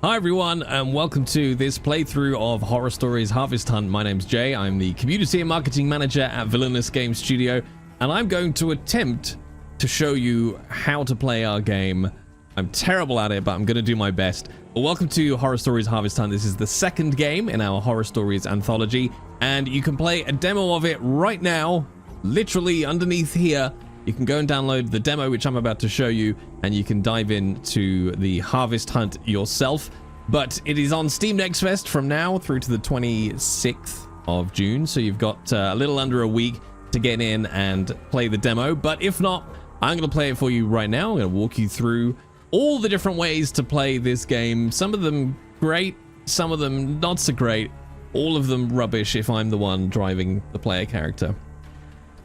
Hi everyone, and welcome to this playthrough of Horror Stories Harvest Hunt. My name's Jay. I'm the Community and Marketing Manager at Villainous Game Studio, and I'm going to attempt to show you how to play our game. I'm terrible at it, but I'm going to do my best. But welcome to Horror Stories Harvest Hunt. This is the second game in our Horror Stories anthology, and you can play a demo of it right now, literally underneath here. You can go and download the demo, which I'm about to show you, and you can dive into the Harvest Hunt yourself. But it is on Steam Next Fest from now through to the 26th of June, so you've got a little under a week to get in and play the demo. But if not, I'm going to play it for you right now. I'm going to walk you through all the different ways to play this game. Some of them great, some of them not so great, all of them rubbish if I'm the one driving the player character.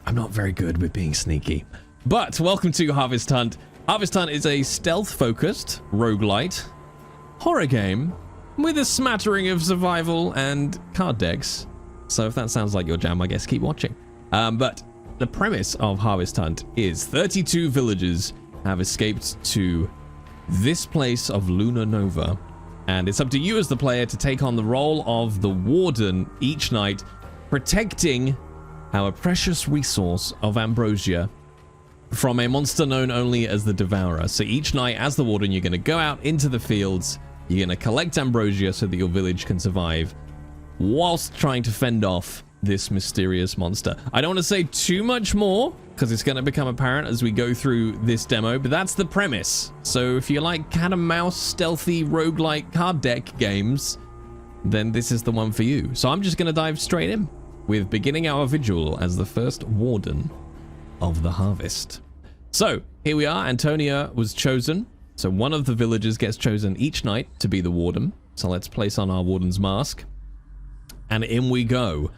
I'm not very good with being sneaky. But welcome to Harvest Hunt. Harvest Hunt is a stealth-focused roguelite horror game with a smattering of survival and card decks. So if that sounds like your jam, I guess keep watching. But the premise of Harvest Hunt is 32 villagers have escaped to this place of Lunar Nova. And it's up to you as the player to take on the role of the Warden each night, protecting our precious resource of ambrosia from a monster known only as the Devourer. So each night as the Warden, you're going to go out into the fields, you're going to collect ambrosia so that your village can survive whilst trying to fend off this mysterious monster. I don't want to say too much more because it's going to become apparent as we go through this demo, but that's the premise. So if you like cat and mouse, stealthy, roguelike card deck games, then this is the one for you. So I'm just going to dive straight in with beginning our vigil as the first Warden of the Harvest. So here we are. Antonia was chosen. So one of the villagers gets chosen each night to be the Warden. So let's place on our Warden's mask. And in we go.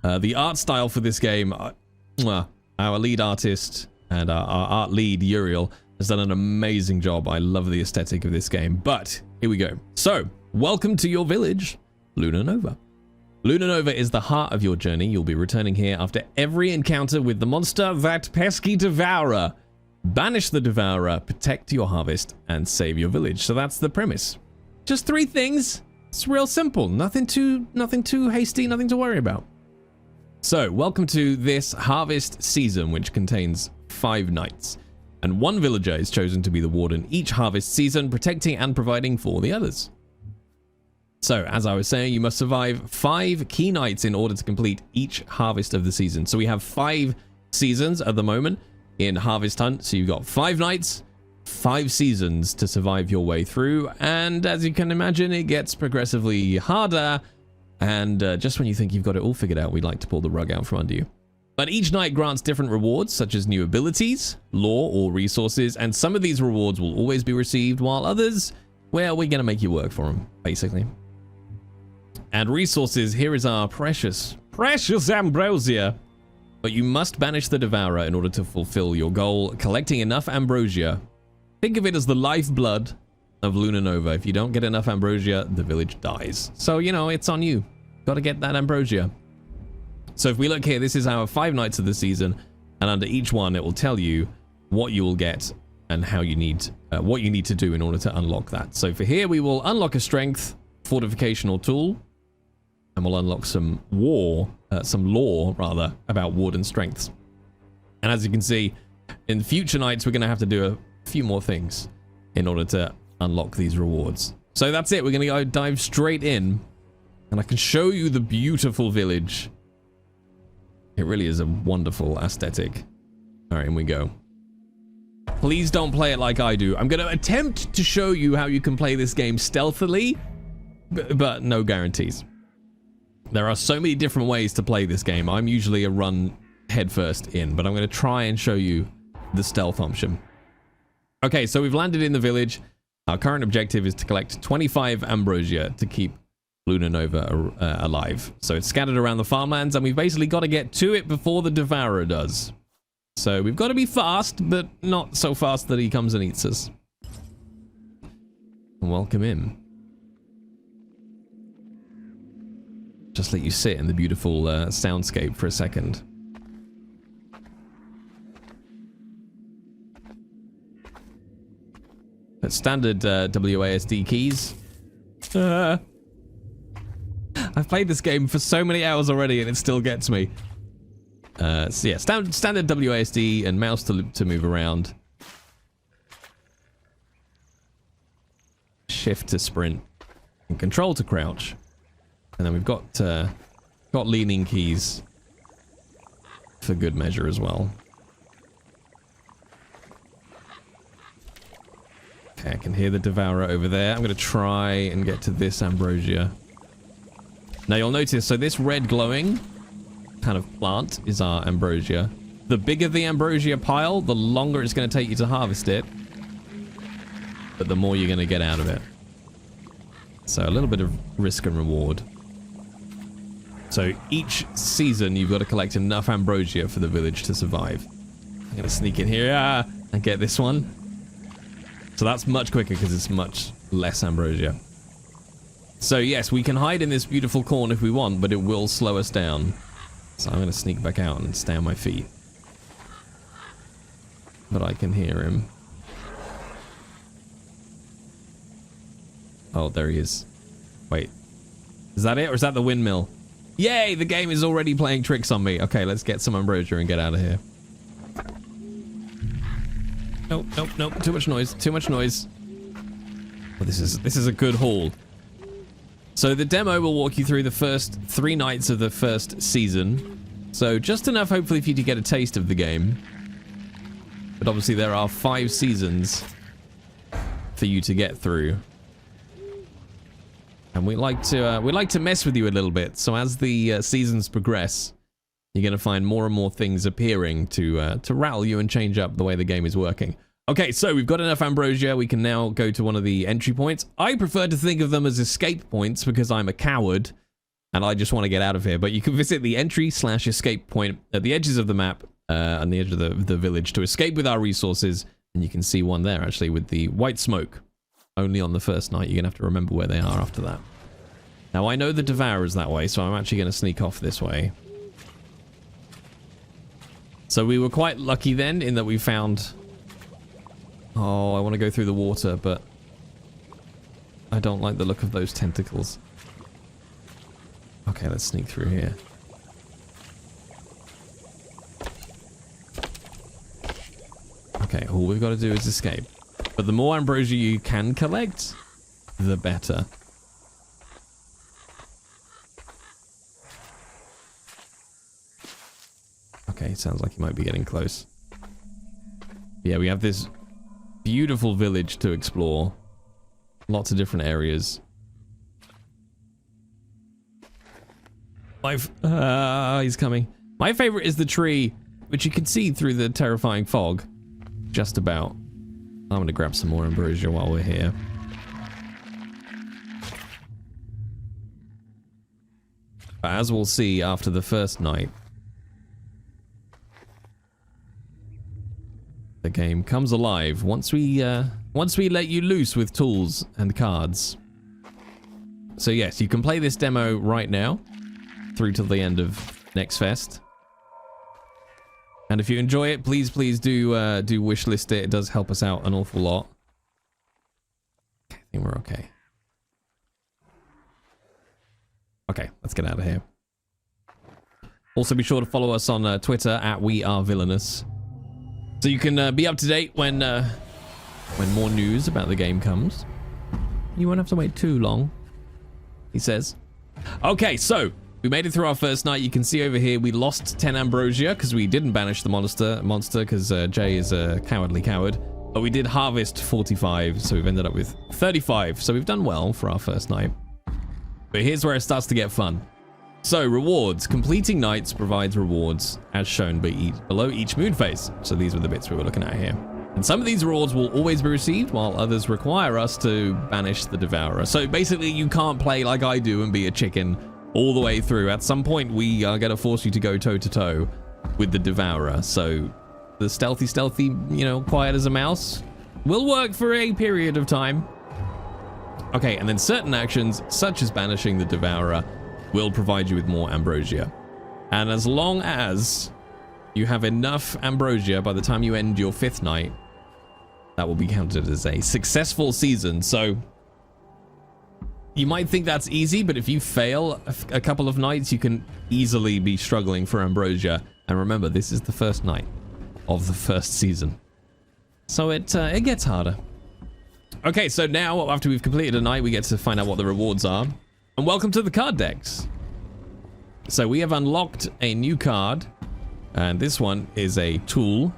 The art style for this game, our lead artist and our art lead, Uriel, has done an amazing job. I love the aesthetic of this game. But here we go. So welcome to your village, Lunar Nova. Lunar Nova is the heart of your journey. You'll be returning here after every encounter with the monster, that pesky Devourer. Banish the Devourer, protect your harvest, and save your village. So that's the premise. Just 3 things. It's real simple. Nothing too hasty, nothing to worry about. So, welcome to this harvest season, which contains 5 nights. And 1 villager is chosen to be the Warden each harvest season, protecting and providing for the others. So, as I was saying, you must survive 5 key nights in order to complete each harvest of the season. So we have 5 seasons at the moment in Harvest Hunt. So you've got 5 nights, 5 seasons to survive your way through. And as you can imagine, it gets progressively harder. And just when you think you've got it all figured out, we like to pull the rug out from under you. But each night grants different rewards, such as new abilities, lore, or resources. And some of these rewards will always be received, while others, well, we're going to make you work for them, basically. And resources, here is our precious ambrosia. But you must banish the Devourer in order to fulfill your goal, collecting enough ambrosia. Think of it as the lifeblood of Lunar Nova. If you don't get enough ambrosia, the village dies. So, you know, it's on you. Got to get that ambrosia. So if we look here, this is our 5 nights of the season, and under each one, it will tell you what you will get and how you need, what you need to do in order to unlock that. So for here, we will unlock a strength, fortification, or tool. And we'll unlock some lore about Warden strengths. And as you can see, in future nights, we're going to have to do a few more things in order to unlock these rewards. So that's it. We're going to go dive straight in, and I can show you the beautiful village. It really is a wonderful aesthetic. All right, in we go. Please don't play it like I do. I'm going to attempt to show you how you can play this game stealthily, but no guarantees. There are so many different ways to play this game. I'm usually a run headfirst in, but I'm going to try and show you the stealth option. Okay, so we've landed in the village. Our current objective is to collect 25 ambrosia to keep Lunar Nova alive. So it's scattered around the farmlands, and we've basically got to get to it before the Devourer does. So we've got to be fast, but not so fast that he comes and eats us. Welcome in. Just let you sit in the beautiful soundscape for a second. Standard WASD keys. I've played this game for so many hours already and it still gets me. So yeah, standard WASD and mouse to move around. Shift to sprint. And control to crouch. And then we've got leaning keys for good measure as well. Okay, I can hear the Devourer over there. I'm going to try and get to this ambrosia. Now you'll notice, so this red glowing kind of plant is our ambrosia. The bigger the ambrosia pile, the longer it's going to take you to harvest it. But the more you're going to get out of it. So a little bit of risk and reward. So each season you've got to collect enough ambrosia for the village to survive. I'm going to sneak in here and get this one. So that's much quicker because it's much less ambrosia. So yes, we can hide in this beautiful corn if we want, but it will slow us down. So I'm going to sneak back out and stay on my feet. But I can hear him. Oh, there he is. Wait. Is that it, or is that the windmill? Yay, the game is already playing tricks on me. Okay, let's get some ambrosia and get out of here. Nope, nope, nope. Too much noise. Too much noise. Well, this is a good haul. So the demo will walk you through the first 3 nights of the first season. So just enough, hopefully, for you to get a taste of the game. But obviously, there are 5 seasons for you to get through. And we like to mess with you a little bit. So as the seasons progress, you're going to find more and more things appearing to rattle you and change up the way the game is working. Okay, so we've got enough ambrosia. We can now go to one of the entry points. I prefer to think of them as escape points because I'm a coward and I just want to get out of here. But you can visit the entry/escape point at the edges of the map, on the edge of the village, to escape with our resources. And you can see one there, actually, with the white smoke. Only on the first night. You're going to have to remember where they are after that. Now, I know the Devourer's that way, so I'm actually going to sneak off this way. So we were quite lucky then in that we found... Oh, I want to go through the water, but... I don't like the look of those tentacles. Okay, let's sneak through here. Okay, all we've got to do is escape. But the more ambrosia you can collect, the better. Okay, sounds like he might be getting close. Yeah, we have this beautiful village to explore. Lots of different areas. He's coming. My favorite is the tree, which you can see through the terrifying fog. Just about. I'm going to grab some more ambrosia while we're here. But as we'll see after the first night, the game comes alive once we let you loose with tools and cards. So yes, you can play this demo right now through till the end of next fest. And if you enjoy it, please do wishlist it. It does help us out an awful lot. I think we're okay. Okay, let's get out of here. Also, be sure to follow us on Twitter at @WeAreVillainous, so you can be up to date when more news about the game comes. You won't have to wait too long, he says. Okay, so we made it through our first night. You can see over here we lost 10 ambrosia because we didn't banish the monster because Jay is a cowardly coward. But we did harvest 45, so we've ended up with 35. So we've done well for our first night. But here's where it starts to get fun. So rewards. Completing nights provides rewards as shown below each moon phase. So these were the bits we were looking at here. And some of these rewards will always be received, while others require us to banish the Devourer. So basically you can't play like I do and be a chicken all the way through. At some point we are going to force you to go toe to toe with the Devourer. So the stealthy, you know, quiet as a mouse will work for a period of time. Okay, and then certain actions, such as banishing the Devourer, will provide you with more ambrosia. And as long as you have enough ambrosia by the time you end your 5th night, that will be counted as a successful season. So You might think that's easy, but if you fail a couple of nights, you can easily be struggling for ambrosia. And remember, this is the first night of the first season. So it gets harder. Okay, so now, after we've completed a night, we get to find out what the rewards are. And welcome to the card decks. So we have unlocked a new card. And this one is a tool.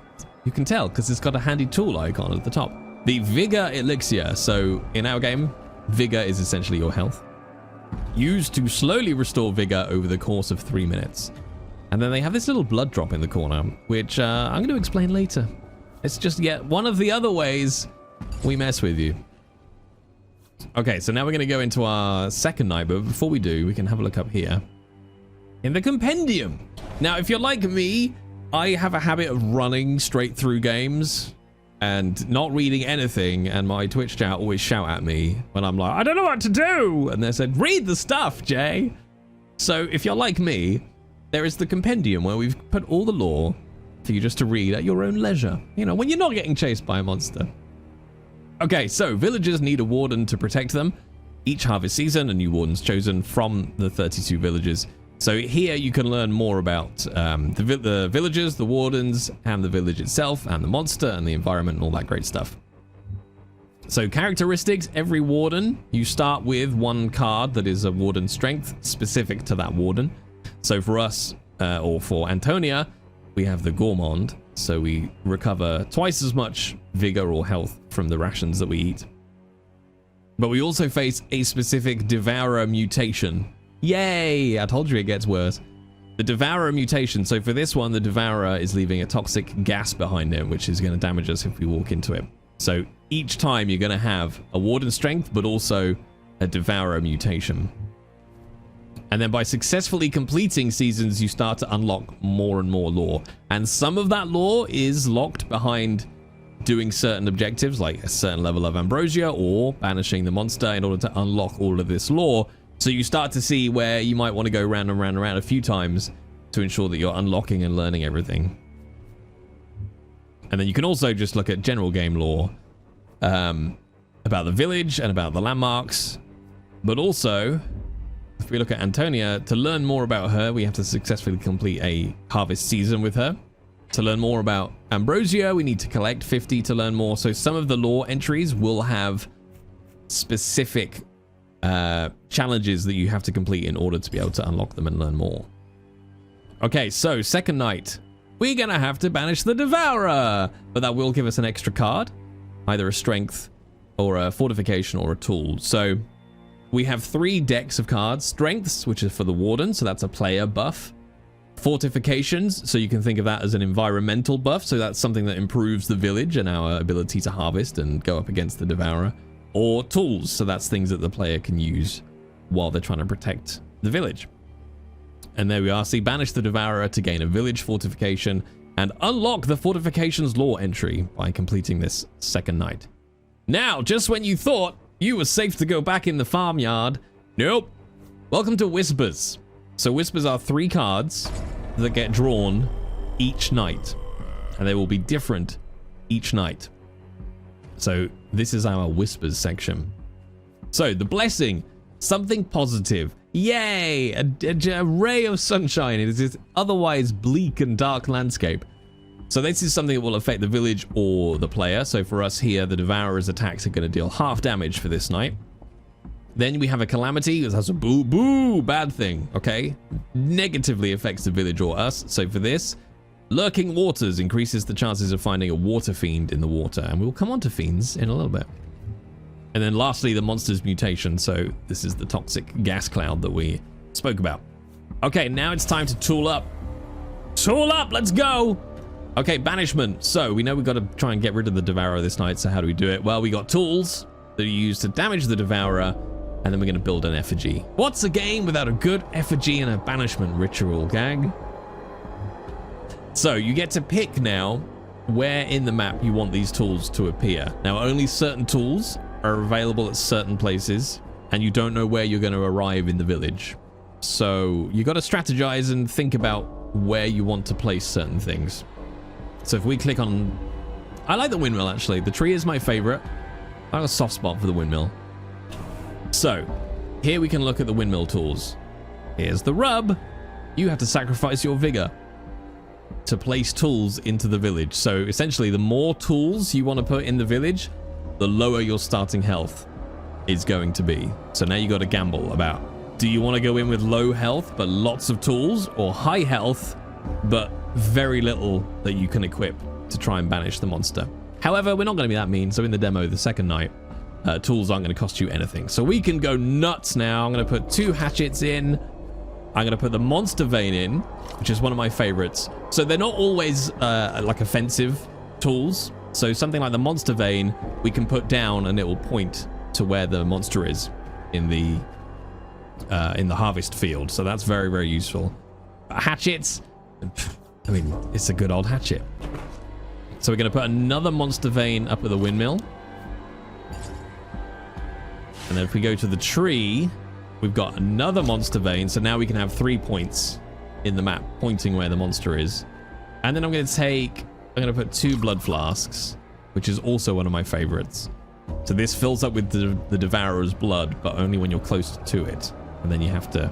You can tell, because it's got a handy tool icon at the top. The Vigor Elixir. So in our game, Vigor is essentially your health. Used to slowly restore Vigor over the course of 3 minutes. And then they have this little blood drop in the corner, which I'm going to explain later. It's just yet one of the other ways we mess with you. Okay, so now we're going to go into our second night, but before we do, we can have a look up here. In the compendium. Now, if you're like me, I have a habit of running straight through games and not reading anything, and my Twitch chat always shout at me when I'm like, I don't know what to do, and they said, read the stuff, Jay. So if you're like me, there is the compendium where we've put all the lore for you just to read at your own leisure, you know, when you're not getting chased by a monster. Okay, so villagers need a warden to protect them. Each harvest season, a new warden's chosen from the 32 villages. So here you can learn more about the villagers, the wardens, and the village itself, and the monster, and the environment, and all that great stuff. So characteristics, every warden, you start with one card that is a warden strength specific to that warden. So for us, or for Antonia, we have the Gourmand, so we recover twice as much vigor or health from the rations that we eat. But we also face a specific Devourer mutation. Yay! I told you it gets worse. The Devourer mutation. So for this one, the Devourer is leaving a toxic gas behind him, which is going to damage us if we walk into it. So each time you're going to have a Warden strength, but also a Devourer mutation. And then by successfully completing seasons, you start to unlock more and more lore. And some of that lore is locked behind doing certain objectives, like a certain level of ambrosia or banishing the monster in order to unlock all of this lore. So you start to see where you might want to go round and round and round a few times to ensure that you're unlocking and learning everything. And then you can also just look at general game lore about the village and about the landmarks. But also, if we look at Antonia, to learn more about her, we have to successfully complete a harvest season with her. To learn more about ambrosia, we need to collect 50 to learn more. So some of the lore entries will have specific challenges that you have to complete in order to be able to unlock them and learn more. Okay, so second night, we're gonna have to banish the Devourer, but that will give us an extra card, either a strength or a fortification or a tool. So we have 3 decks of cards. Strengths, which is for the Warden, so that's a player buff. Fortifications, so you can think of that as an environmental buff, so that's something that improves the village and our ability to harvest and go up against the Devourer. Or tools, so that's things that the player can use while they're trying to protect the village. And there we are. See, banish the Devourer to gain a village fortification and unlock the fortifications lore entry by completing this second night. Now, just when you thought you were safe to go back in the farmyard, nope. Welcome to Whispers. So Whispers are 3 cards that get drawn each night, and they will be different each night. So this is our Whispers section. So the blessing, something positive. Yay! A ray of sunshine in this otherwise bleak and dark landscape. So this is something that will affect the village or the player. So for us here, the Devourer's attacks are going to deal half damage for this night. Then we have a calamity. This has a boo bad thing, okay? Negatively affects the village or us. So for this, lurking waters increases the chances of finding a water fiend in the water. And we'll come on to fiends in a little bit. And then lastly, the monster's mutation. So this is the toxic gas cloud that we spoke about. Okay, now it's time to tool up. Tool up, let's go. Okay, banishment. So we know we've got to try and get rid of the Devourer this night. So how do we do it? Well, we got tools that are used to damage the Devourer. And then we're going to build an effigy. What's a game without a good effigy and a banishment ritual, gang? So you get to pick now where in the map you want these tools to appear. Now, only certain tools are available at certain places, and you don't know where you're going to arrive in the village. So you got to strategize and think about where you want to place certain things. So if we click on... I like the windmill, actually. The tree is my favorite. I have a soft spot for the windmill. So, Here we can look at the windmill tools. Here's the rub. You have to sacrifice your vigor to place tools into the village. So essentially, the more tools you want to put in the village, the lower your starting health is going to be. So now you got to gamble about, do you want to go in with low health but lots of tools, or high health but very little that you can equip to try and banish the monster? However, we're not going to be that mean. So in the demo, the second night, tools aren't going to cost you anything. So we can go nuts now. I'm going to put 2 hatchets in. I'm going to put the monster vein in, which is one of my favorites. So they're not always like offensive tools. So something like the monster vein, we can put down and it will point to where the monster is in the harvest field. So that's very, very useful. Hatchets, I mean, it's a good old hatchet. So we're going to put another monster vein up at the windmill. And then if we go to the tree, we've got another monster vein. So now we can have 3 points in the map pointing where the monster is. And then I'm going to put 2 blood flasks, which is also one of my favorites. So this fills up with the Devourer's blood, but only when you're close to it. And then you have to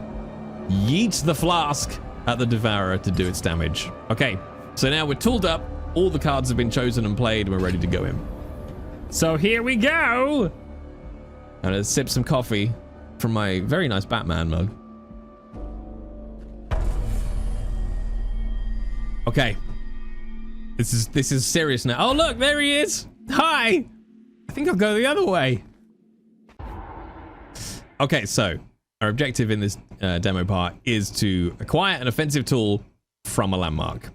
yeet the flask at the Devourer to do its damage. Okay, so now we're tooled up. All the cards have been chosen and played, and we're ready to go in. So here we go. I'm going to sip some coffee from my very nice Batman mug. Okay. This is serious now. Oh, look, there he is. Hi. I think I'll go the other way. Okay, so our objective in this demo part is to acquire an offensive tool from a landmark.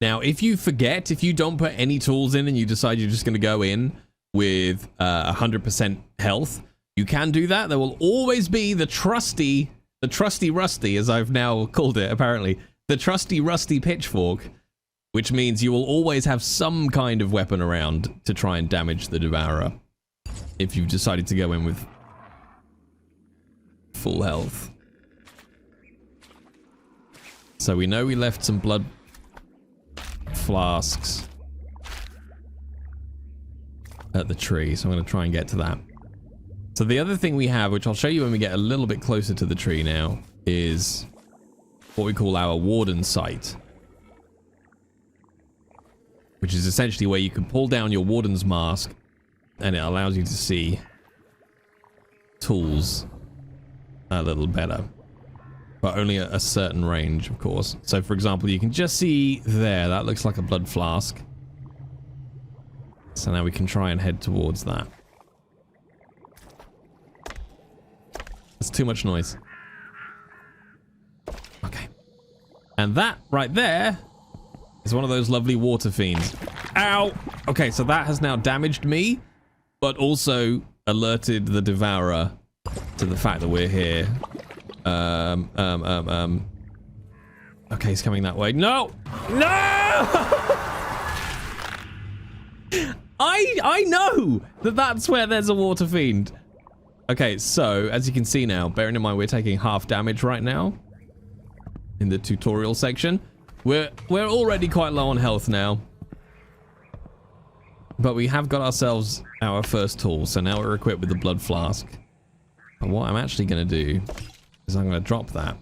Now, if you forget, if you don't put any tools in and you decide you're just going to go in with 100% health, you can do that. There will always be the trusty rusty, as I've now called it, apparently, the trusty rusty pitchfork, which means you will always have some kind of weapon around to try and damage the Devourer if you've decided to go in with full health. So we know we left some blood flasks at the tree, so I'm going to try and get to that. So the other thing we have, which I'll show you when we get a little bit closer to the tree now, is what we call our Warden sight, which is essentially where you can pull down your Warden's mask and it allows you to see tools a little better, but only at a certain range, of course. So for example, you can just see there, that looks like a blood flask. So now we can try and head towards that. It's too much noise. Okay. And that right there is one of those lovely water fiends. Ow! Okay, so that has now damaged me, but also alerted the Devourer to the fact that we're here. Okay, he's coming that way. No! No! I know that that's where there's a water fiend. Okay, so as you can see now, bearing in mind we're taking half damage right now in the tutorial section. We're already quite low on health now, but we have got ourselves our first tool. So now we're equipped with the blood flask. And what I'm actually going to do is I'm going to drop that.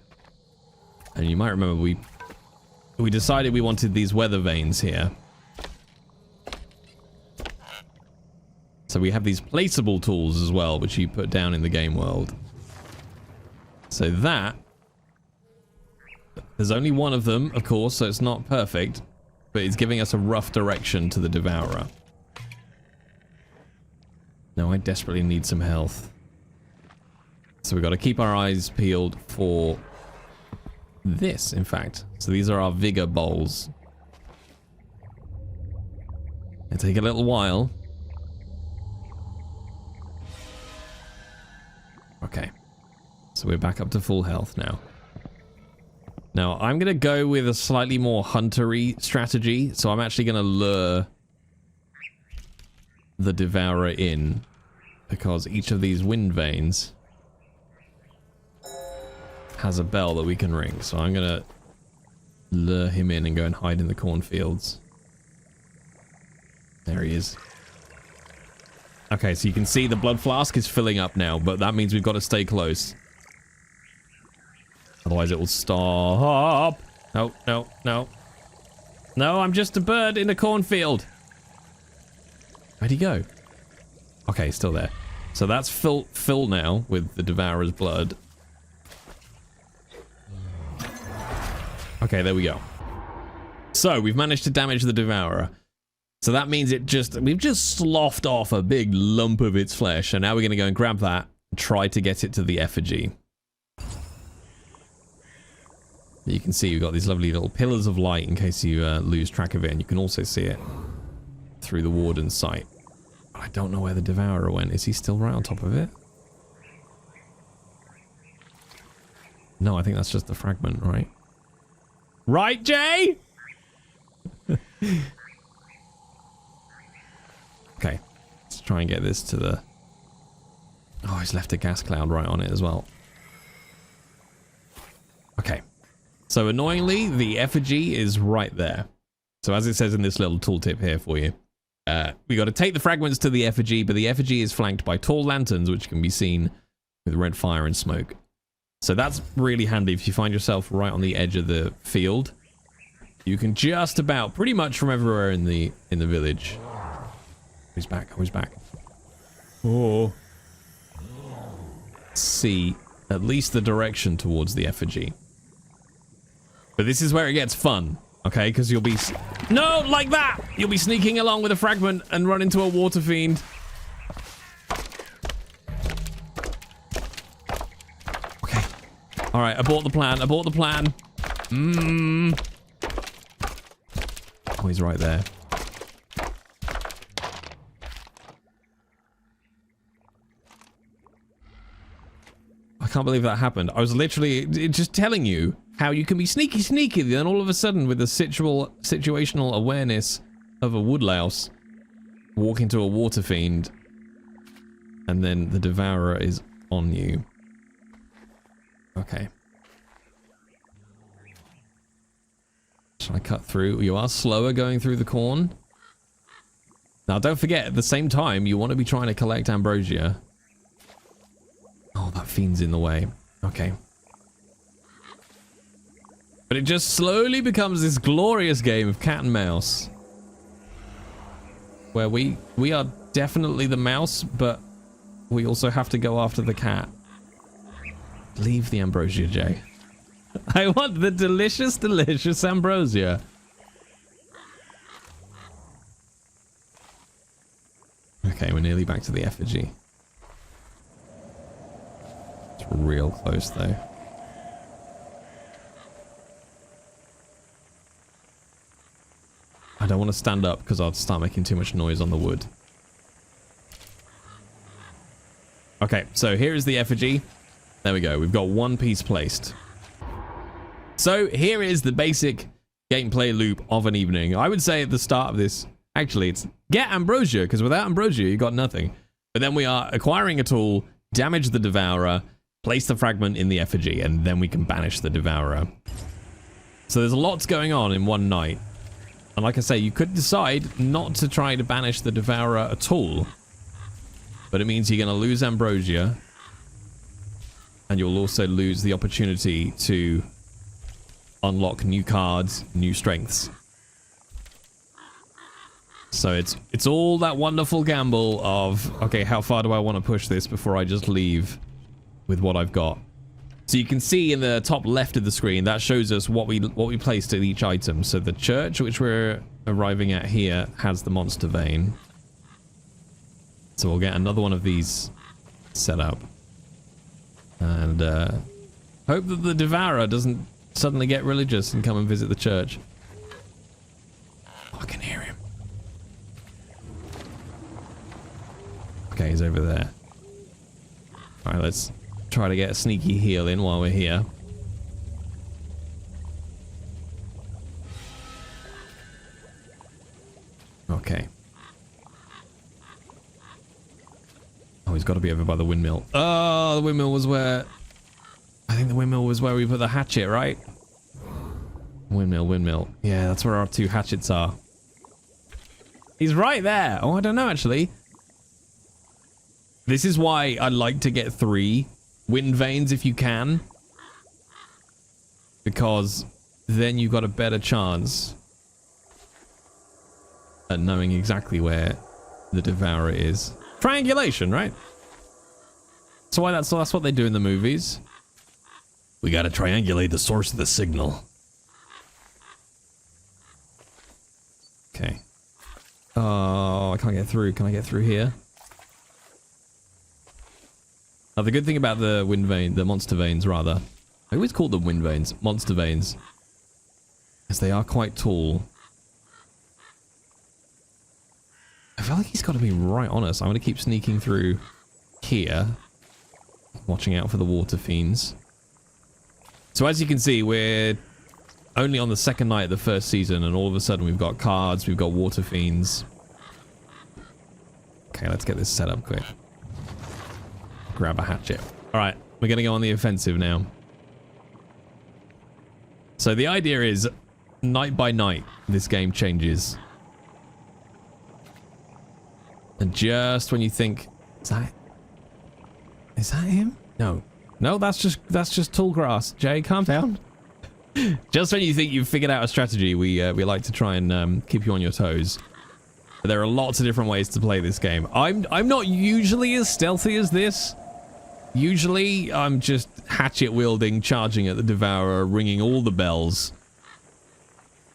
And you might remember we decided we wanted these weather vanes here. So we have these placeable tools as well, which you put down in the game world. So that, there's only one of them, of course, so it's not perfect, but it's giving us a rough direction to the Devourer. Now I desperately need some health. So we've got to keep our eyes peeled for this, in fact. So these are our vigor bowls. It'll take a little while. Okay. So we're back up to full health now. Now, I'm going to go with a slightly more hunter-y strategy. So I'm actually going to lure the Devourer in, because each of these wind veins has a bell that we can ring. So I'm going to lure him in and go and hide in the cornfields. There he is. Okay, so you can see the blood flask is filling up now, but that means we've got to stay close. Otherwise it will stop. No, no, no. No, I'm just a bird in a cornfield. Where'd he go? Okay, still there. So that's full now with the Devourer's blood. Okay, there we go. So we've managed to damage the Devourer. So that means we've just sloughed off a big lump of its flesh, and now we're going to go and grab that and try to get it to the effigy. You can see we've got these lovely little pillars of light in case you lose track of it, and you can also see it through the Warden's sight. I don't know where the Devourer went. Is he still right on top of it? No, I think that's just the fragment, right? Right, Jay? Okay, let's try and get this to the... Oh, he's left a gas cloud right on it as well. Okay. So annoyingly, the effigy is right there. So as it says in this little tooltip here for you, we got to take the fragments to the effigy, but the effigy is flanked by tall lanterns, which can be seen with red fire and smoke. So that's really handy if you find yourself right on the edge of the field. You can just about, pretty much from everywhere in the village. He's back. Oh, he's back. Oh. See at least the direction towards the effigy. But this is where it gets fun, okay? Because you'll be... No, like that! You'll be sneaking along with a fragment and run into a water fiend. Okay. Alright, abort the plan. Abort the plan. Oh, he's right there. I can't believe that happened. I was literally just telling you how you can be sneaky, then all of a sudden with the situational awareness of a woodlouse, walk into a water fiend, and then the Devourer is on you. Okay. Should I cut through? You are slower going through the corn. Now don't forget, at the same time, you want to be trying to collect ambrosia. Oh, that fiend's in the way. Okay. But it just slowly becomes this glorious game of cat and mouse. Where we are definitely the mouse, but we also have to go after the cat. Leave the ambrosia, Jay. I want the delicious, delicious ambrosia. Okay, we're nearly back to the effigy. It's real close, though. I don't want to stand up because I'll start making too much noise on the wood. Okay, so here is the effigy. There we go. We've got one piece placed. So here is the basic gameplay loop of an evening. I would say at the start of this, actually, it's get ambrosia, because without ambrosia, you got nothing. But then we are acquiring a tool, damage the Devourer, place the fragment in the effigy, and then we can banish the Devourer. So there's lots going on in one night. And like I say, you could decide not to try to banish the Devourer at all. But it means you're going to lose ambrosia. And you'll also lose the opportunity to unlock new cards, new strengths. So it's all that wonderful gamble of, okay, how far do I want to push this before I just leave with what I've got? So you can see in the top left of the screen, that shows us what we placed at each item. So the church, which we're arriving at here, has the monster vein. So we'll get another one of these set up. And hope that the Devourer doesn't suddenly get religious and come and visit the church. Oh, I can hear him. Okay, he's over there. Alright, let's try to get a sneaky heal in while we're here. Okay. Oh, he's got to be over by the windmill. Oh, the windmill was where... I think the windmill was where we put the hatchet, right? Windmill. Yeah, that's where our two hatchets are. He's right there. Oh, I don't know, actually. This is why I like to get 3 wind veins if you can. Because then you've got a better chance at knowing exactly where the Devourer is. Triangulation, right? So why that's what they do in the movies. We gotta triangulate the source of the signal. Okay. Oh, I can't get through. Can I get through here? Now, the good thing about the wind vein, the monster veins, rather. I always call them wind veins, monster veins. Because they are quite tall. I feel like he's got to be right on us. I'm going to keep sneaking through here. Watching out for the water fiends. So as you can see, we're only on the second night of the first season, and all of a sudden we've got cards, we've got water fiends. Okay, let's get this set up quick. Grab a hatchet. Alright, we're going to go on the offensive now. So the idea is, night by night, this game changes. And just when you think, is that him? No. No, that's just tall grass. Jay, calm down. Just when you think you've figured out a strategy, we like to try and keep you on your toes. But there are lots of different ways to play this game. I'm not usually as stealthy as this. Usually, I'm just hatchet wielding, charging at the Devourer, ringing all the bells,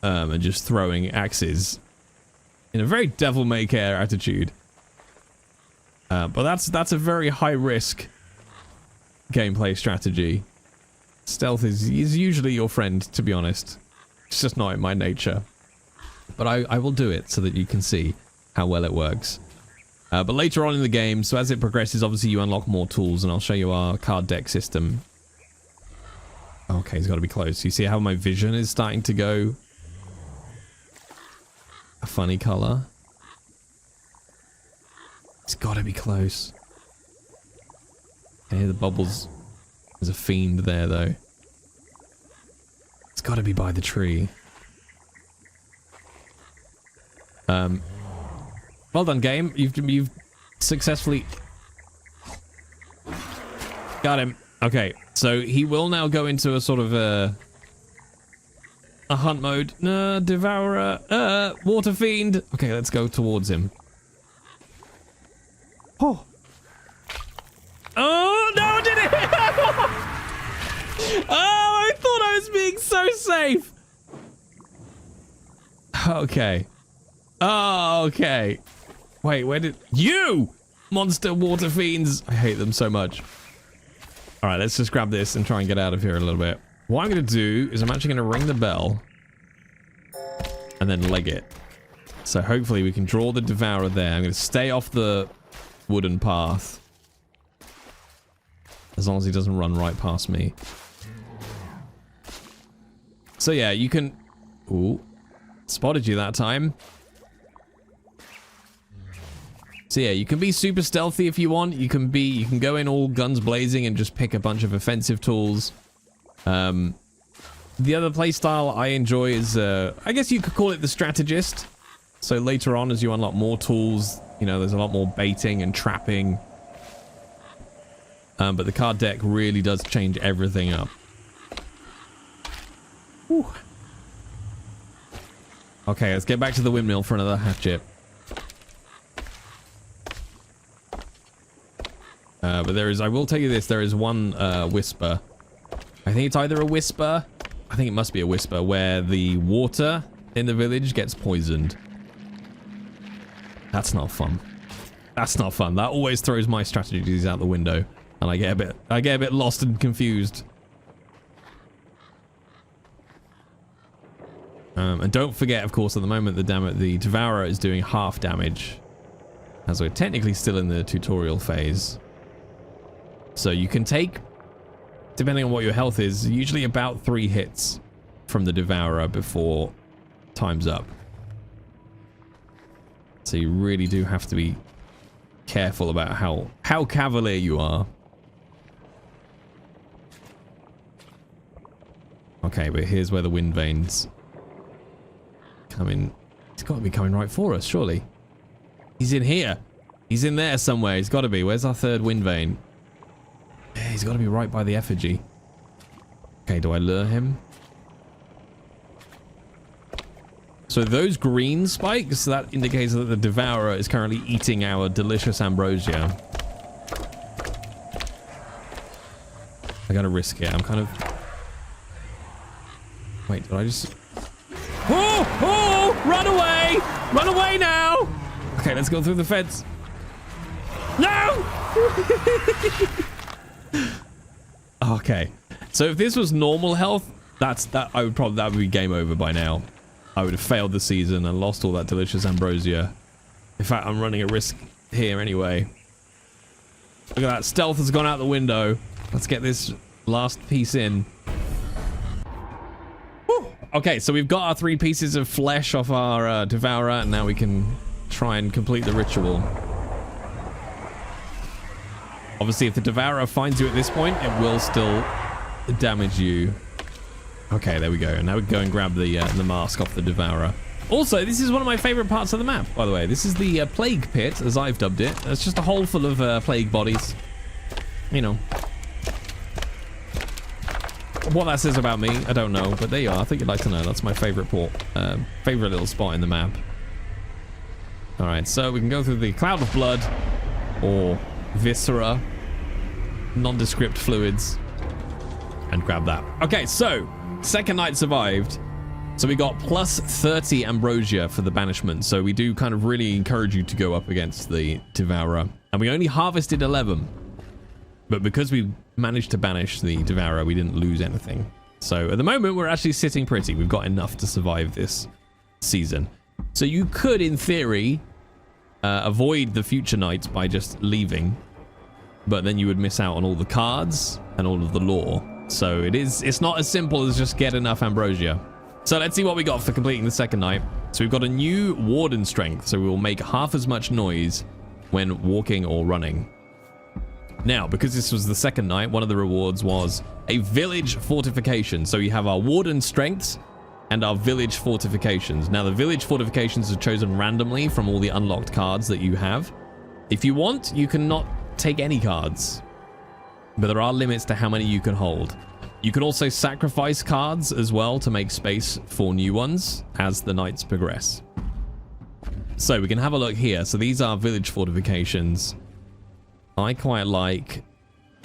and just throwing axes in a very devil may care attitude. But that's a very high risk gameplay strategy. Stealth is usually your friend, to be honest. It's just not in my nature. But I will do it so that you can see how well it works. But later on in the game, so as it progresses, obviously you unlock more tools, and I'll show you our card deck system. Okay, he's got to be close. You see how my vision is starting to go a funny color? It's got to be close. I hear the bubbles. There's a fiend there, though. It's got to be by the tree. Well done, game. You've successfully got him. Okay, so he will now go into a sort of a hunt mode. Devourer, water fiend. Okay, let's go towards him. Oh. Oh, no, I did it! Oh, I thought I was being so safe. Okay. Oh, okay. Wait, where did... You! Monster water fiends! I hate them so much. Alright, let's just grab this and try and get out of here a little bit. What I'm going to do is I'm actually going to ring the bell. And then leg it. So hopefully we can draw the Devourer there. I'm going to stay off the wooden path. As long as he doesn't run right past me. So yeah, you can... Ooh. Spotted you that time. So yeah, you can be super stealthy if you want. You can go in all guns blazing and just pick a bunch of offensive tools. The other playstyle I enjoy is, I guess you could call it the strategist. So later on, as you unlock more tools, you know, there's a lot more baiting and trapping. But the card deck really does change everything up. Whew. Okay, let's get back to the windmill for another hatchet. But there is, I will tell you this, there is one whisper. I think it's either a whisper, I think it must be a whisper, where the water in the village gets poisoned. That's not fun. That's not fun. That always throws my strategies out the window. And I get a bit lost and confused. And don't forget, of course, at the moment, the Devourer is doing half damage. As we're technically still in the tutorial phase. So you can take, depending on what your health is, usually about 3 hits from the Devourer before time's up. So you really do have to be careful about how cavalier you are. Okay, but here's where the wind veins come in. He's got to be coming right for us, surely. He's in here. He's in there somewhere. He's got to be. Where's our third wind vein? Yeah, he's got to be right by the effigy. Okay, do I lure him? So those green spikes, that indicates that the Devourer is currently eating our delicious ambrosia. I gotta risk it. I'm kind of... Wait, did I just... Oh! Oh! Run away! Run away now! Okay, let's go through the fence. No! Okay. So if this was normal health, that would be game over by now. I would have failed the season and lost all that delicious ambrosia. In fact, I'm running a risk here anyway. Look at that. Stealth has gone out the window. Let's get this last piece in. Whew. Okay, so we've got our 3 pieces of flesh off our Devourer, and now we can try and complete the ritual. Obviously, if the Devourer finds you at this point, it will still damage you. Okay, there we go. Now we can go and grab the mask off the Devourer. Also, this is one of my favorite parts of the map, by the way. This is the plague pit, as I've dubbed it. It's just a hole full of plague bodies. You know. What that says about me, I don't know, but there you are. I think you'd like to know. That's my favorite favorite little spot in the map. All right, so we can go through the cloud of blood, or viscera, nondescript fluids, and grab that. Okay, so second night survived. So we got plus 30 ambrosia for the banishment. So we do kind of really encourage you to go up against the Devourer. And we only harvested 11. But because we managed to banish the Devourer, we didn't lose anything. So at the moment, we're actually sitting pretty. We've got enough to survive this season. So you could, in theory, avoid the future nights by just leaving. But then you would miss out on all the cards and all of the lore. So it's not as simple as just get enough ambrosia. So let's see what we got for completing the second night. So we've got a new Warden strength. So we will make half as much noise when walking or running. Now, because this was the second night, one of the rewards was a village fortification. So you have our Warden strengths and our village fortifications. Now, the village fortifications are chosen randomly from all the unlocked cards that you have. If you want, you cannot take any cards, but there are limits to how many you can hold. You can also sacrifice cards as well to make space for new ones as the nights progress. So we can have a look here. So these are village fortifications. I quite like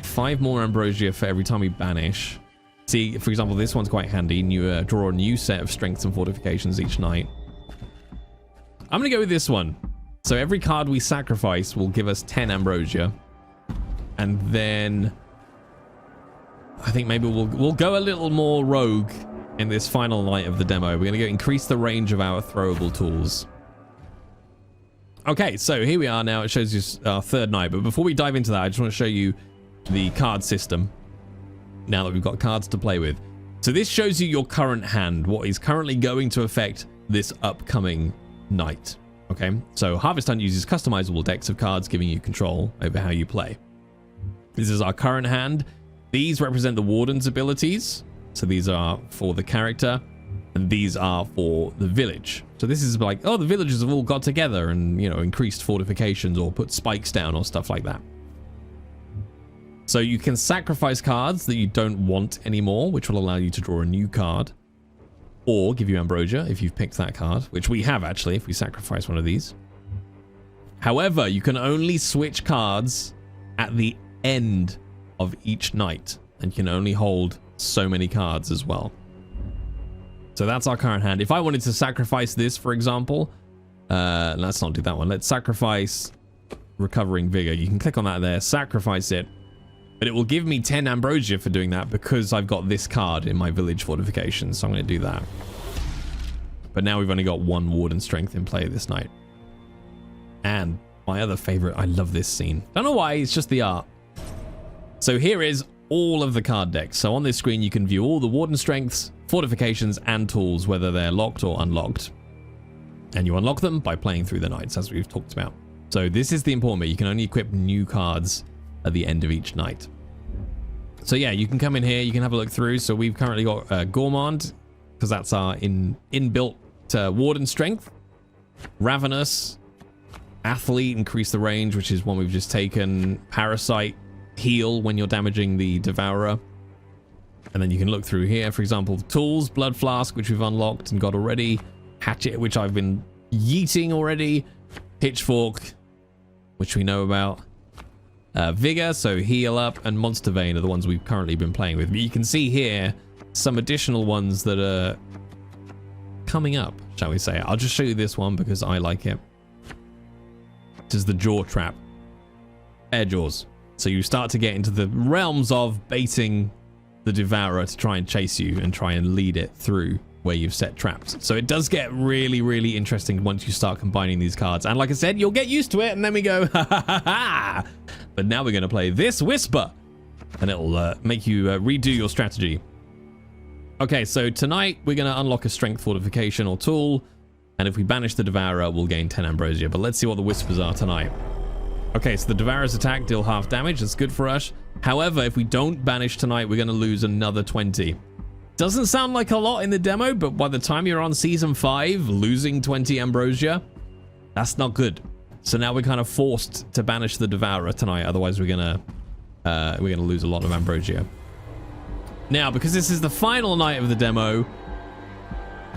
5 more ambrosia for every time we banish. See, for example, this one's quite handy. You draw a new set of strengths and fortifications each night. I'm going to go with this one. So every card we sacrifice will give us 10 ambrosia. And then I think maybe we'll go a little more rogue in this final night of the demo. We're going to increase the range of our throwable tools. Okay, so here we are now. It shows you our third night. But before we dive into that, I just want to show you the card system. Now that we've got cards to play with. So this shows you your current hand, what is currently going to affect this upcoming night. Okay, so Harvest Hunt uses customizable decks of cards, giving you control over how you play. This is our current hand. These represent the Warden's abilities. So these are for the character, and these are for the village. So this is like, oh, the villagers have all got together and, you know, increased fortifications or put spikes down or stuff like that. So you can sacrifice cards that you don't want anymore, which will allow you to draw a new card, or give you ambrosia if you've picked that card, which we have actually if we sacrifice one of these. However, you can only switch cards at the end of each night, and you can only hold so many cards as well. So that's our current hand. If I wanted to sacrifice this, for example, let's not do that one. Let's sacrifice Recovering Vigor. You can click on that there, sacrifice it. But it will give me 10 ambrosia for doing that because I've got this card in my village fortification. So I'm going to do that. But now we've only got 1 Warden strength in play this night. And my other favorite, I love this scene. Don't know why, it's just the art. So here is all of the card decks. So on this screen, you can view all the Warden strengths, fortifications, and tools, whether they're locked or unlocked. And you unlock them by playing through the nights, as we've talked about. So this is the important bit. You can only equip new cards at the end of each night. So yeah, you can come in here, you can have a look through. So we've currently got Gourmand, because that's our inbuilt Warden strength. Ravenous, Athlete, increase the range, which is one we've just taken. Parasite, heal when you're damaging the Devourer. And then you can look through here, for example, tools, blood flask, which we've unlocked and got already. Hatchet, which I've been yeeting already. Pitchfork, which we know about. Vigor, so heal up, and Monster Vein are the ones we've currently been playing with. But you can see here some additional ones that are coming up, shall we say. I'll just show you this one because I like it. This is the Jaw Trap. Air Jaws. So you start to get into the realms of baiting the Devourer to try and chase you and try and lead it through where you've set traps. So it does get really, really interesting once you start combining these cards. And like I said, you'll get used to it, and then we go, ha ha ha ha. But now we're going to play this Whisper, and it'll make you redo your strategy. Okay, so tonight we're going to unlock a strength fortification or tool, and if we banish the Devourer, we'll gain 10 ambrosia. But let's see what the Whispers are tonight. Okay, so the Devourer's attack deal half damage. That's good for us. However, if we don't banish tonight, we're going to lose another 20. Doesn't sound like a lot in the demo, but by the time you're on season 5, losing 20 ambrosia, that's not good. So now we're kind of forced to banish the Devourer tonight. Otherwise, we're gonna lose a lot of ambrosia. Now, because this is the final night of the demo,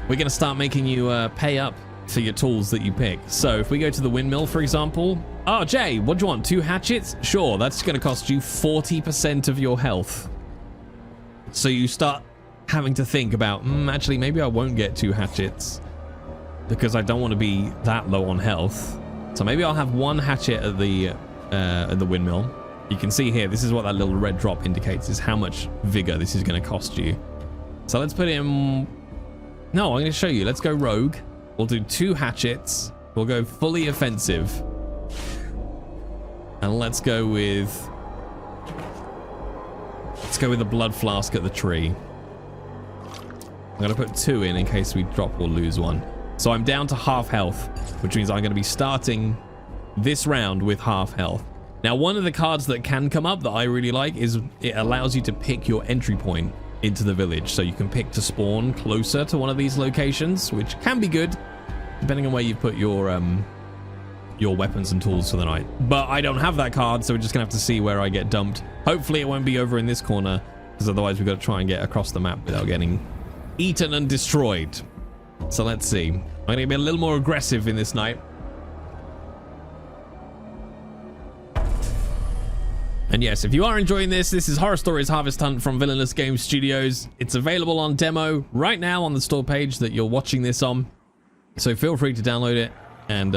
we're gonna start making you pay up for your tools that you pick. So if we go to the windmill, for example. Oh, Jay, what do you want? 2 hatchets? Sure, that's gonna cost you 40% of your health. So you start having to think about, actually, maybe I won't get 2 hatchets because I don't want to be that low on health. So maybe I'll have 1 hatchet at the windmill. You can see here, this is what that little red drop indicates, is how much vigor this is going to cost you. So let's put in... No, I'm going to show you. Let's go rogue. We'll do 2 hatchets. We'll go fully offensive. And let's go with the blood flask at the tree. I'm going to put 2 in case we drop or lose 1. So I'm down to half health, which means I'm going to be starting this round with half health. Now, one of the cards that can come up that I really like is it allows you to pick your entry point into the village. So you can pick to spawn closer to one of these locations, which can be good, depending on where you put your weapons and tools for the night. But I don't have that card, so we're just going to have to see where I get dumped. Hopefully it won't be over in this corner, because otherwise we've got to try and get across the map without getting eaten and destroyed. So let's see. I'm going to be a little more aggressive in this night. And yes, if you are enjoying this is Horror Stories Harvest Hunt from Villainous Game Studios. It's available on demo right now on the store page that you're watching this on. So feel free to download it. And,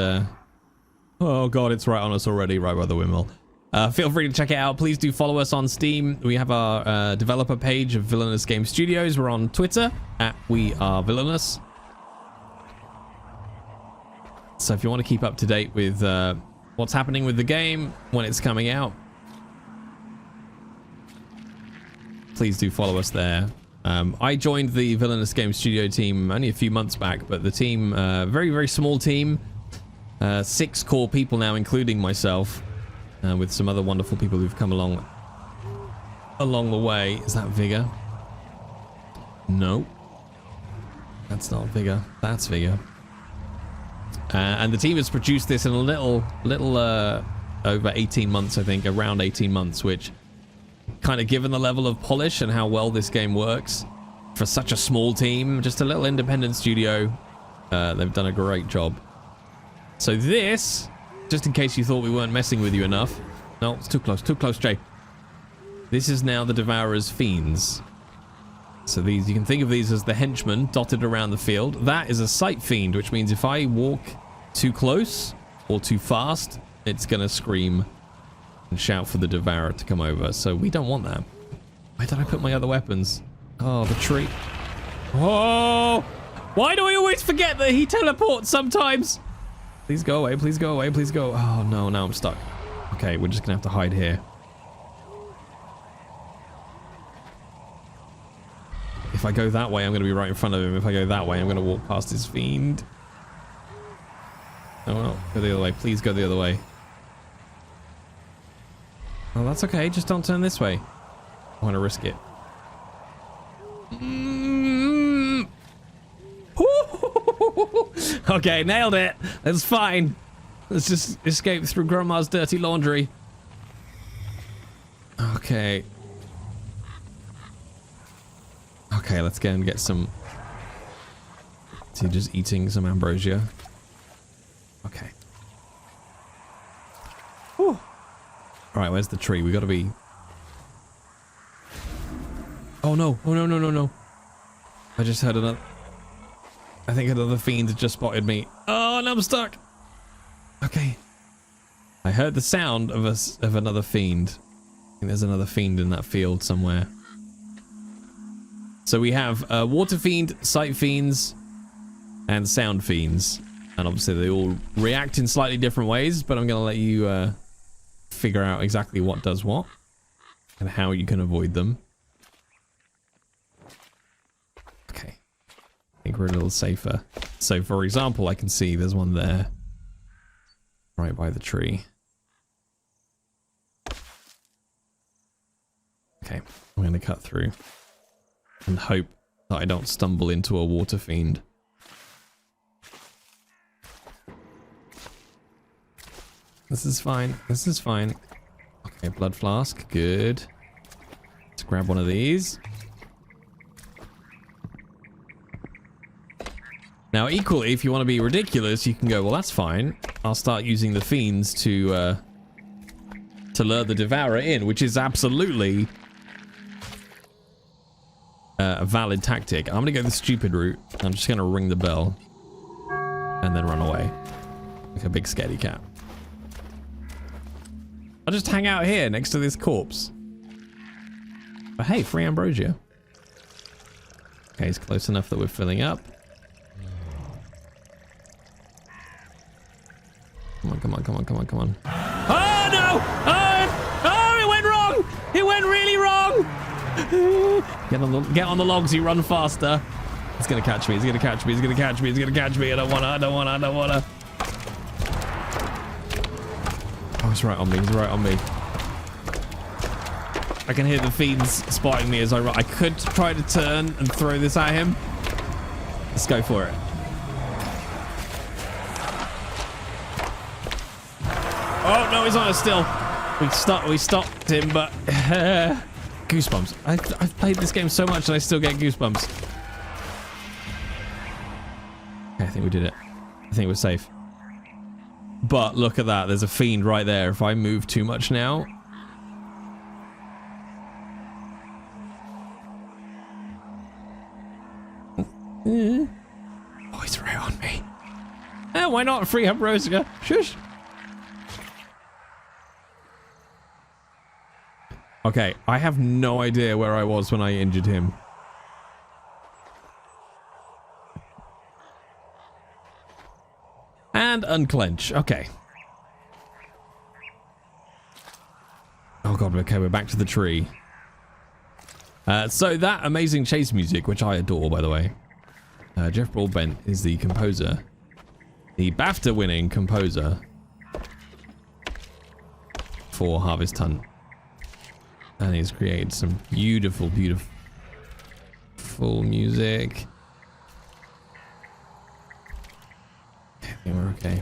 oh god, it's right on us already, right by the windmill. Feel free to check it out. Please do follow us on Steam. We have our developer page of Villainous Game Studios. We're on Twitter at @WeAreVillainous. So if you want to keep up to date with what's happening with the game when it's coming out, please do follow us there. I joined the Villainous Game Studio team only a few months back, but the team, very, very small team, 6 core people now, including myself, with some other wonderful people who've come along the way. Is that Vigor? No. That's not Vigor. That's Vigor. And the team has produced this in a little over 18 months, I think, around 18 months, which kind of, given the level of polish and how well this game works for such a small team, just a little independent studio, they've done a great job. So this, just in case you thought we weren't messing with you enough. No, it's too close, Jay. This is now the Devourer's fiends. So these, you can think of these as the henchmen dotted around the field. That is a sight fiend, which means if I walk too close or too fast, it's going to scream and shout for the Devourer to come over. So we don't want that. Where did I put my other weapons? Oh, the tree. Oh! Why do I always forget that he teleports sometimes? Please go away, please go away, please go. Oh no, now I'm stuck. Okay, we're just going to have to hide here. If I go that way, I'm going to be right in front of him. If I go that way, I'm going to walk past his fiend. Oh, well, go the other way. Please go the other way. Oh, that's okay. Just don't turn this way. I want to risk it. Okay, nailed it. That's fine. Let's just escape through Grandma's dirty laundry. Okay. Okay, let's go and get some... Is he just eating some ambrosia? Okay. Whew. Alright, where's the tree? We gotta be... Oh no, oh no, no, no, no. I just heard another... I think another fiend just spotted me. Oh, and I'm stuck. Okay. I heard the sound of another fiend. I think there's another fiend in that field somewhere. So we have water fiend, sight fiends, and sound fiends. And obviously they all react in slightly different ways, but I'm going to let you figure out exactly what does what and how you can avoid them. Okay. I think we're a little safer. So for example, I can see there's one there. Right by the tree. Okay, I'm going to cut through and hope that I don't stumble into a water fiend. This is fine. This is fine. Okay, blood flask. Good. Let's grab one of these. Now, equally, if you want to be ridiculous, you can go, well, that's fine. I'll start using the fiends to lure the Devourer in, which is absolutely a valid tactic. I'm going to go the stupid route. I'm just going to ring the bell and then run away like a big scaredy cat. I'll just hang out here next to this corpse. But hey, free ambrosia. Okay, it's close enough that we're filling up. Come on, come on, come on, come on, come on. Oh no! Oh, it went wrong! It went really wrong! Get on the logs, you run faster. It's gonna catch me, it's gonna catch me, it's gonna catch me, it's gonna catch me. I don't wanna, I don't wanna, I don't wanna. Oh, he's right on me, he's right on me. I can hear the fiends spotting me as I run. I could try to turn and throw this at him. Let's go for it. Oh no, he's on us still. We stopped him, but goosebumps. I've played this game so much and I still get goosebumps. Okay, I think we did it. I think we're safe. But look at that. There's a fiend right there. If I move too much now. Oh, he's right on me. Eh, why not? Free ambrosia. Shush. Okay, I have no idea where I was when I injured him. And unclench. Okay. Oh god, okay, we're back to the tree. So that amazing chase music, which I adore, by the way. Jeff Broadbent is the composer. The BAFTA-winning composer for Harvest Hunt. And he's created some beautiful, beautiful music. I think we're okay.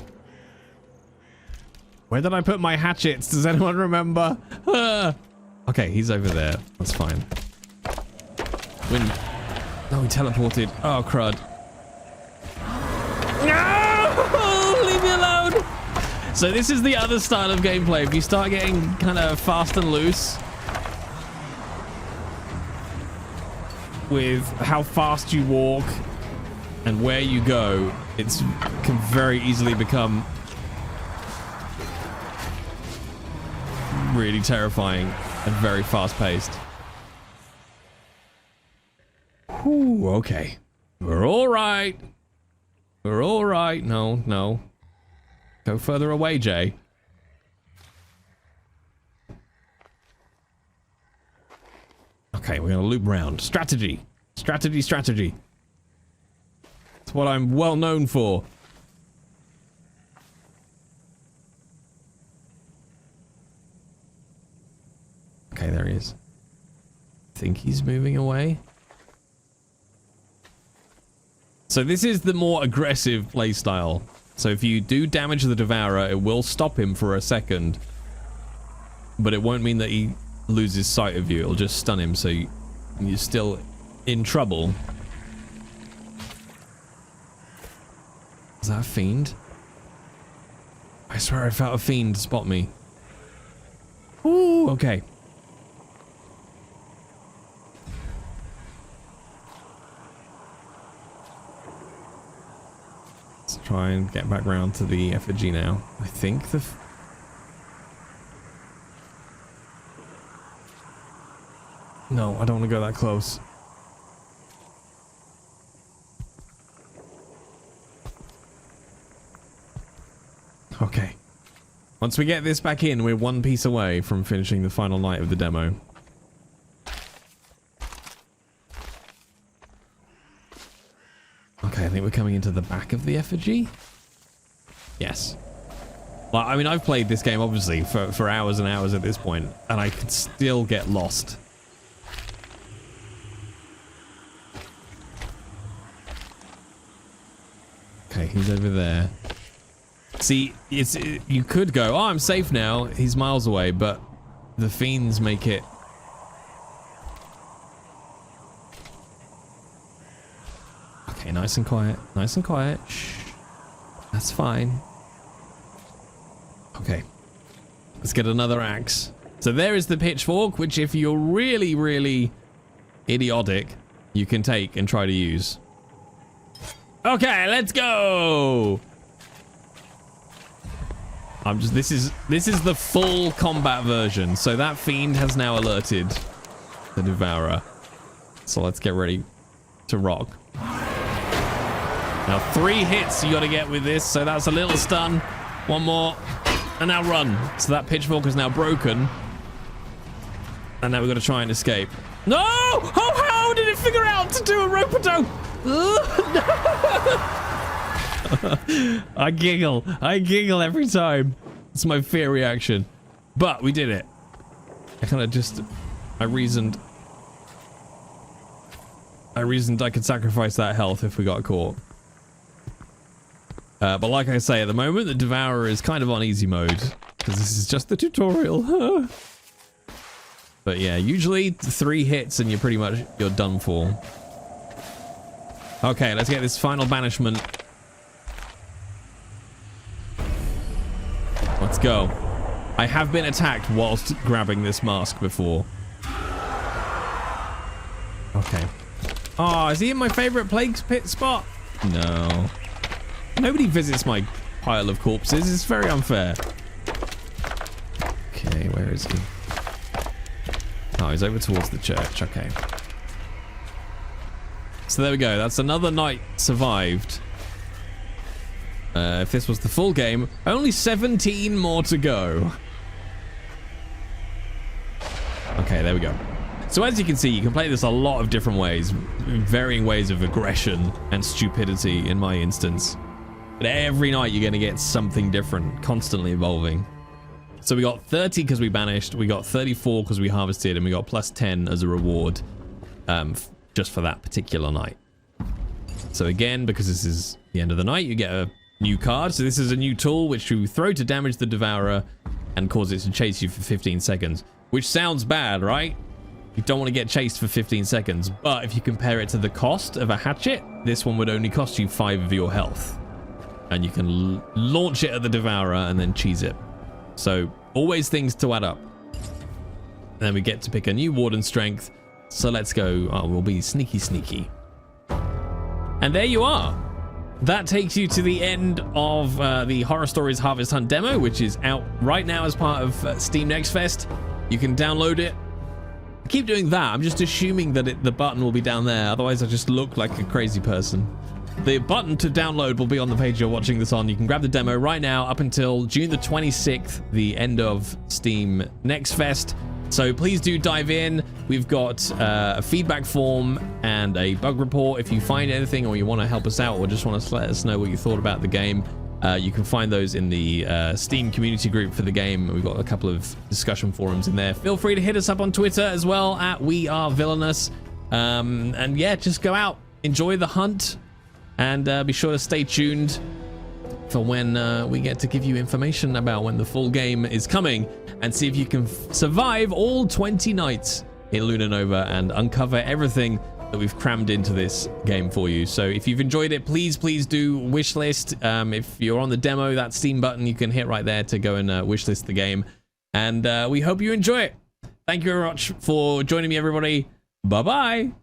Where did I put my hatchets? Does anyone remember? Okay, he's over there. That's fine. No, he teleported. Oh, crud. No! Leave me alone! So this is the other style of gameplay. If you start getting kind of fast and loose with how fast you walk and where you go, it can very easily become really terrifying and very fast-paced. Ooh, okay. We're all right. We're all right. No, no. Go further away, Jay. Okay, we're going to loop round. Strategy. Strategy, strategy. That's what I'm well known for. Okay, there he is. I think he's moving away. So this is the more aggressive playstyle. So if you do damage the Devourer, it will stop him for a second, but it won't mean that he loses sight of you. It'll just stun him, so you're still in trouble. Is that a fiend? I swear I felt a fiend spot me. Ooh, okay. Let's try and get back round to the effigy now. I think the... No, I don't want to go that close. Okay. Once we get this back in, we're one piece away from finishing the final night of the demo. Okay, I think we're coming into the back of the effigy. Yes. Well, I mean, I've played this game, obviously, for hours and hours at this point, and I could still get lost. Okay, he's over there. See, you could go, oh, I'm safe now. He's miles away, but the fiends make it... Okay, nice and quiet. Nice and quiet. Shh. That's fine. Okay. Let's get another axe. So there is the pitchfork, which if you're really, really idiotic, you can take and try to use. Okay, let's go! This is the full combat version. So that fiend has now alerted the Devourer. So let's get ready to rock. Now 3 hits you got to get with this. So that's a little stun. 1 more. And now run. So that pitchfork is now broken. And now we've got to try and escape. No! Oh, how did it figure out to do a rope-a-dope? No! I giggle every time. It's my fear reaction. But we did it. I reasoned I could sacrifice that health if we got caught. But like I say, at the moment, the Devourer is kind of on easy mode, because this is just the tutorial. But yeah, usually 3 hits and you're done for. Okay, let's get this final banishment. Let's go. I have been attacked whilst grabbing this mask before. Okay. Oh, is he in my favorite plague pit spot? No. Nobody visits my pile of corpses. It's very unfair. Okay, where is he? Oh, he's over towards the church. Okay. So there we go. That's another night survived. If this was the full game, only 17 more to go. Okay, there we go. So as you can see, you can play this a lot of different ways, varying ways of aggression and stupidity in my instance. But every night you're going to get something different, constantly evolving. So we got 30 because we banished, we got 34 because we harvested, and we got plus 10 as a reward just for that particular night. So again, because this is the end of the night, you get a new card. So this is a new tool which you throw to damage the Devourer and cause it to chase you for 15 seconds. Which sounds bad, right? You don't want to get chased for 15 seconds. But if you compare it to the cost of a hatchet, this one would only cost you 5 of your health. And you can launch it at the Devourer and then cheese it. So always things to add up. And then we get to pick a new Warden strength. So let's go. Oh, we'll be sneaky. And there you are. That takes you to the end of the Horror Stories Harvest Hunt demo, which is out right now as part of Steam Next Fest. You can download it. I keep doing that. I'm just assuming that the button will be down there. Otherwise, I just look like a crazy person. The button to download will be on the page you're watching this on. You can grab the demo right now up until June the 26th, the end of Steam Next Fest. So please do dive in. We've got a feedback form and a bug report. If you find anything or you want to help us out or just want to let us know what you thought about the game, you can find those in the Steam community group for the game. We've got a couple of discussion forums in there. Feel free to hit us up on Twitter as well at @WeAreVillainous. And yeah, just go out, enjoy the hunt, and be sure to stay tuned for when we get to give you information about when the full game is coming, and see if you can survive all 20 nights in Luna Nova and uncover everything that we've crammed into this game for you. So if you've enjoyed it, please do wishlist. If you're on the demo, that Steam button you can hit right there to go and wishlist the game. And we hope you enjoy it. Thank you very much for joining me, everybody. Bye-bye.